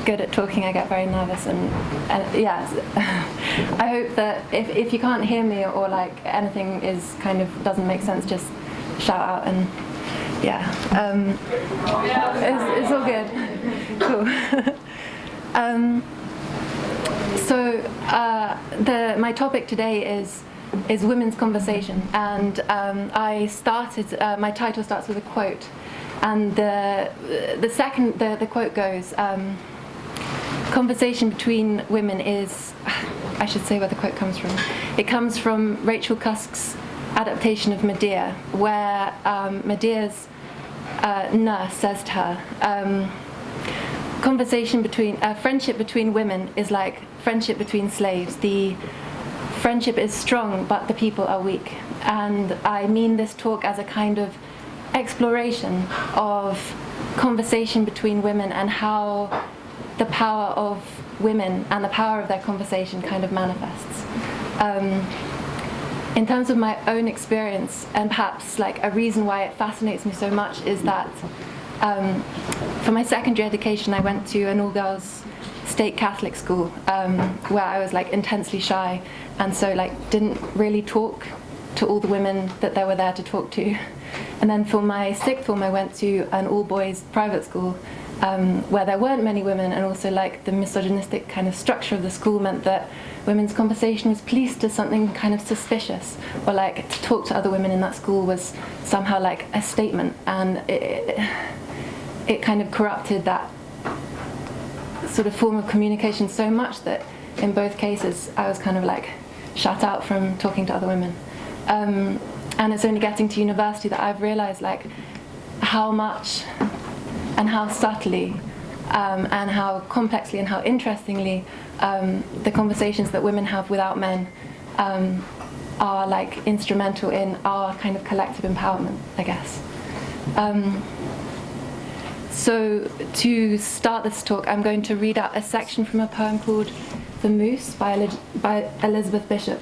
good at talking. I get very nervous, and yeah, I hope that if you can't hear me or like anything is kind of doesn't make sense, just shout out, and yeah, it's all good. Cool. So my topic today is women's conversation, and my title starts with a quote, and the quote goes, conversation between women is, I should say where the quote comes from. It comes from Rachel Cusk's adaptation of Medea, where Medea's nurse says to her, friendship between women is like friendship between slaves. The friendship is strong, but the people are weak. And I mean this talk as a kind of exploration of conversation between women and how the power of women and the power of their conversation kind of manifests. In terms of my own experience, and perhaps like a reason why it fascinates me so much, is that for my secondary education I went to an all-girls state Catholic school, where I was like intensely shy, and so like didn't really talk to all the women that they were there to talk to. And then for my sixth form I went to an all-boys private school, where there weren't many women, and also like the misogynistic kind of structure of the school meant that women's conversation was policed as something kind of suspicious, or like to talk to other women in that school was somehow like a statement, and it kind of corrupted that sort of form of communication so much that in both cases I was kind of like shut out from talking to other women. And it's only getting to university that I've realized like how much and how subtly and how complexly and how interestingly the conversations that women have without men are like instrumental in our kind of collective empowerment, I guess. So to start this talk, I'm going to read out a section from a poem called The Moose by Elizabeth Bishop,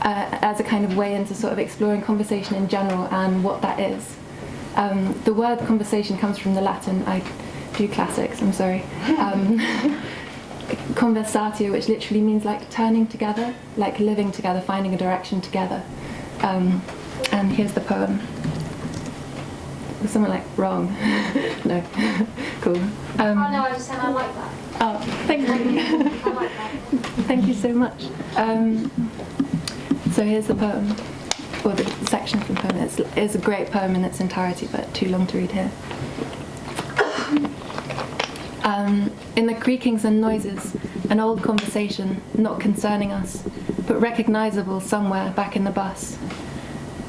as a kind of way into sort of exploring conversation in general and what that is. The word conversation comes from the Latin, I do classics, I'm sorry, conversatio, which literally means like turning together, like living together, finding a direction together. And here's the poem. Was someone like wrong? No. Cool. Oh no, I just said I like that. Oh, thank you. I like that. Thank you so much. So here's the poem, or the section from the poem. It's a great poem in its entirety, but too long to read here. In the creakings and noises, an old conversation, not concerning us, but recognizable somewhere back in the bus.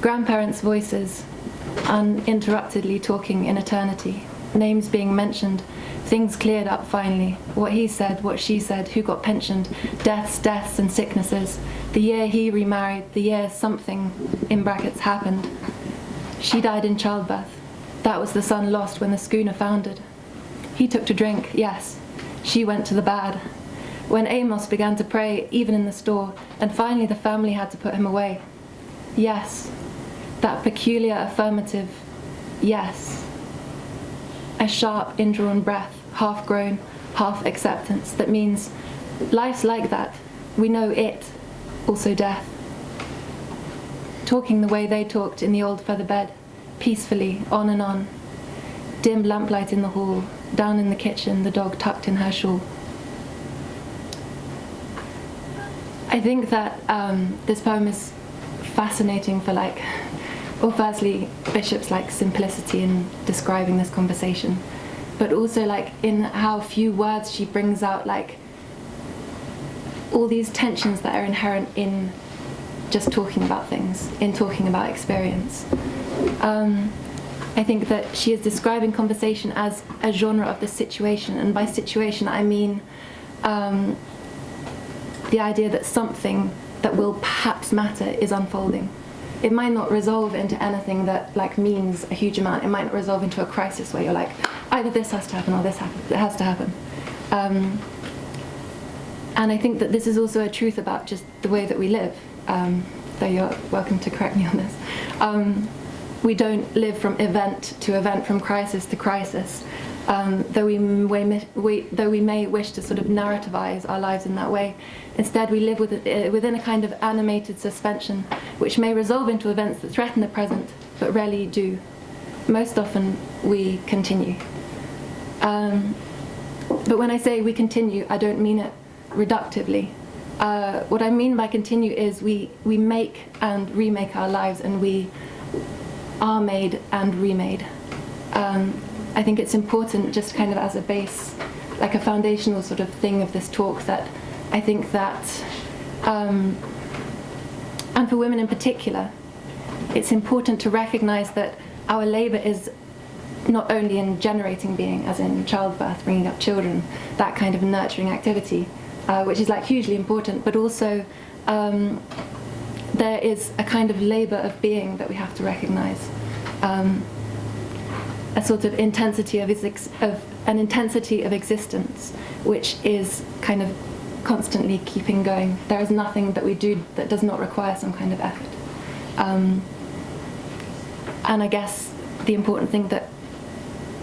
Grandparents' voices, uninterruptedly talking in eternity, names being mentioned, things cleared up finally, what he said, what she said, who got pensioned, deaths and sicknesses, the year he remarried, the year something, in brackets, happened. She died in childbirth. That was the son lost when the schooner foundered. He took to drink, yes. She went to the bad. When Amos began to pray, even in the store, and finally the family had to put him away. Yes. That peculiar affirmative, yes. A sharp, indrawn breath, half groan, half acceptance, that means life's like that. We know it, also death. Talking the way they talked in the old feather bed, peacefully, on and on. Dim lamplight in the hall, down in the kitchen, the dog tucked in her shawl. I think that this poem is fascinating for like, well, firstly, Bishop's like simplicity in describing this conversation, but also like in how few words she brings out like all these tensions that are inherent in just talking about things, in talking about experience. I think that she is describing conversation as a genre of the situation, and by situation I mean the idea that something that will perhaps matter is unfolding. It might not resolve into anything that like means a huge amount. It might not resolve into a crisis where you're like, either this has to happen or this has to happen. And I think that this is also a truth about just the way that we live, though you're welcome to correct me on this. We don't live from event to event, from crisis to crisis. though we may wish to sort of narrativize our lives in that way. Instead, we live within a kind of animated suspension, which may resolve into events that threaten the present, but rarely do. Most often, we continue. But when I say we continue, I don't mean it reductively. What I mean by continue is we make and remake our lives, and we are made and remade. I think it's important, just kind of as a base, like a foundational sort of thing of this talk, that I think that, and for women in particular, it's important to recognize that our labor is not only in generating being, as in childbirth, bringing up children, that kind of nurturing activity, which is like hugely important, but also there is a kind of labor of being that we have to recognize. A sort of intensity of an intensity of existence, which is kind of constantly keeping going. There is nothing that we do that does not require some kind of effort. And I guess the important thing that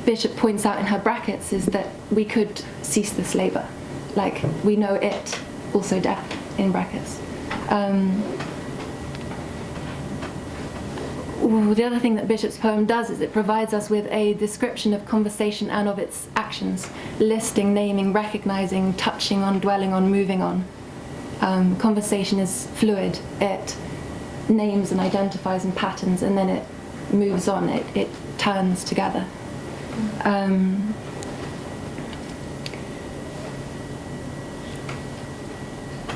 Bishop points out in her brackets is that we could cease this labor. Like, we know it, also death, in brackets. The other thing that Bishop's poem does is it provides us with a description of conversation and of its actions, listing, naming, recognizing, touching on, dwelling on, moving on. Conversation is fluid. It names and identifies and patterns, and then it moves on. It turns together.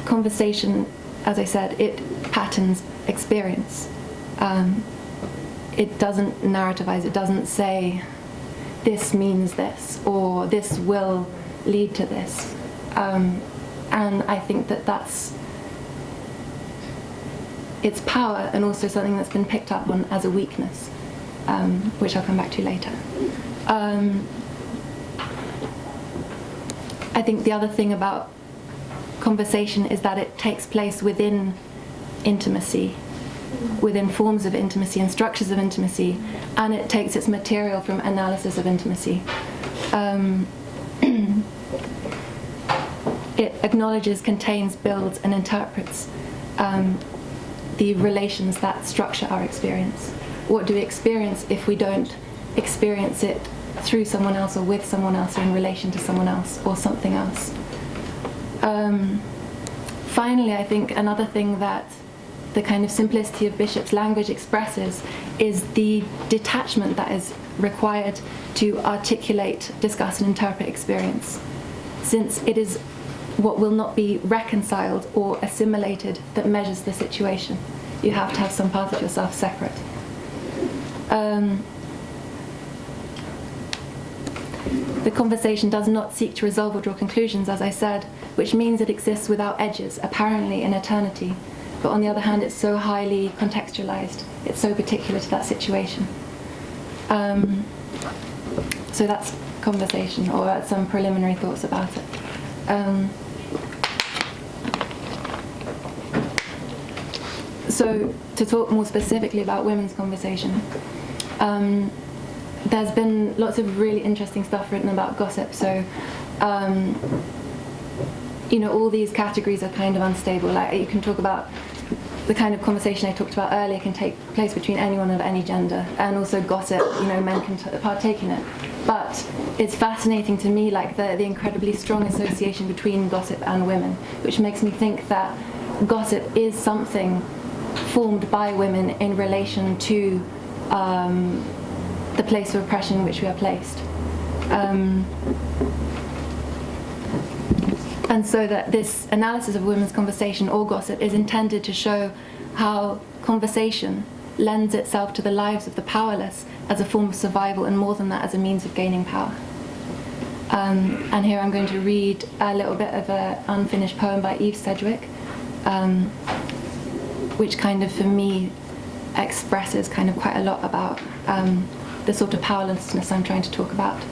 Conversation, as I said, it patterns experience. It doesn't narrativize, it doesn't say this means this or this will lead to this. And I think that that's its power, and also something that's been picked up on as a weakness, which I'll come back to later. I think the other thing about conversation is that it takes place within intimacy, within forms of intimacy and structures of intimacy, and it takes its material from analysis of intimacy. It acknowledges, contains, builds, and interprets the relations that structure our experience. What do we experience if we don't experience it through someone else or with someone else or in relation to someone else or something else? Finally, I think another thing that the kind of simplicity of Bishop's language expresses is the detachment that is required to articulate, discuss, and interpret experience, since it is what will not be reconciled or assimilated that measures the situation. You have to have some part of yourself separate. The conversation does not seek to resolve or draw conclusions, as I said, which means it exists without edges, apparently in eternity. But on the other hand, it's so highly contextualized. It's so particular to that situation. So that's conversation, or some preliminary thoughts about it. So to talk more specifically about women's conversation, there's been lots of really interesting stuff written about gossip. So, all these categories are kind of unstable. Like, you can talk about the kind of conversation I talked about earlier can take place between anyone of any gender, and also gossip, men can partake in it. But it's fascinating to me, like the incredibly strong association between gossip and women, which makes me think that gossip is something formed by women in relation to the place of oppression in which we are placed. And so that this analysis of women's conversation or gossip is intended to show how conversation lends itself to the lives of the powerless as a form of survival, and more than that, as a means of gaining power. And here I'm going to read a little bit of an unfinished poem by Eve Sedgwick, which kind of, for me, expresses kind of quite a lot about the sort of powerlessness I'm trying to talk about.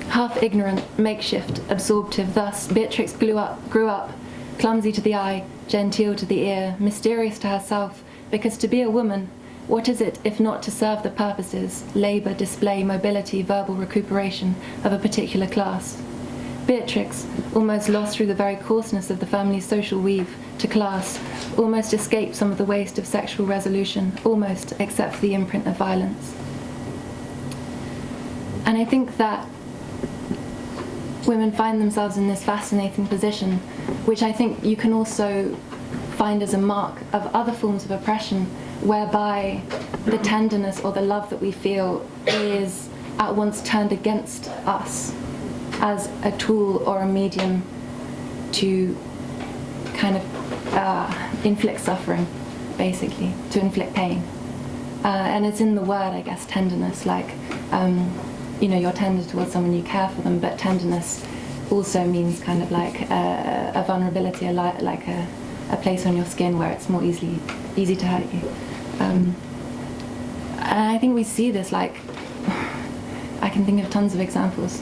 Half ignorant, makeshift, absorptive, thus Beatrix grew up, clumsy to the eye, genteel to the ear, mysterious to herself, because to be a woman What is it if not to serve the purposes, labour, display, mobility, verbal recuperation of a particular class? Beatrix, almost lost through the very coarseness of the family's social weave to class, almost escaped some of the waste of sexual resolution, almost, except for the imprint of violence. And I think that women find themselves in this fascinating position, which I think you can also find as a mark of other forms of oppression, whereby the tenderness or the love that we feel is at once turned against us as a tool or a medium to kind of inflict suffering, basically, to inflict pain. And it's in the word, I guess, tenderness, like, you're tender towards someone, you care for them, but tenderness also means kind of like a vulnerability, like a place on your skin where it's more easy to hurt you. And I think we see this, like, I can think of tons of examples.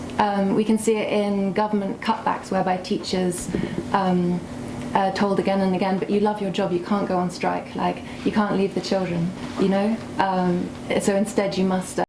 We can see it in government cutbacks whereby teachers are told again and again, but you love your job, you can't go on strike, like, you can't leave the children, So instead you must